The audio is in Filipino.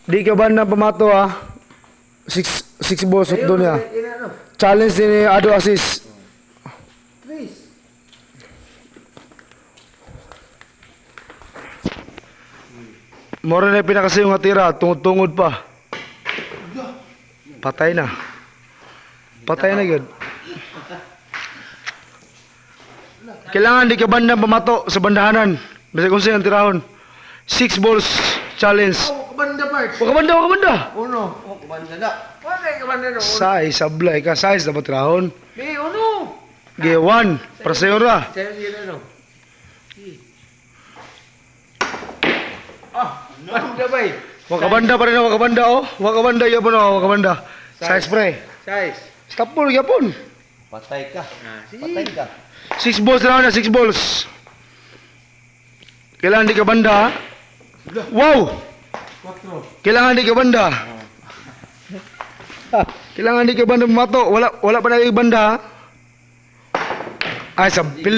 Di ka ba na pamato ha? 6 balls shot doon niya. Challenge ni Ado assist. Please. Mora na pinakasayong nga tira, tungod-tungod pa. Patay na. Patay na yun. Kailangan di ka banda pamato sa bandahanan. Basta kung sa'yo ang tirahon. 6 balls challenge. Kabanda part. Wakabanda, wakabanda. Uno. Kabanda na. Wala kabanda na. Size, sablay ka. Size na ba tirahon? May uno. Gaya 1. Para sa'yo ra. Sa'yo sila no. Banda ba eh? Wakabanda pa rin na wakabanda oh. Wakabanda yapon oh, wakabanda. Size pre. Size. Stop ball yapon. Patay ka. Sige. Patay ka. 6 balls na 6 balls. Kailangan di ka banda ha? Wow! 4. Kailangan di ka banda. Kailangan di ka banda pumato. Wala pa na banda ha? Ay, sa pili.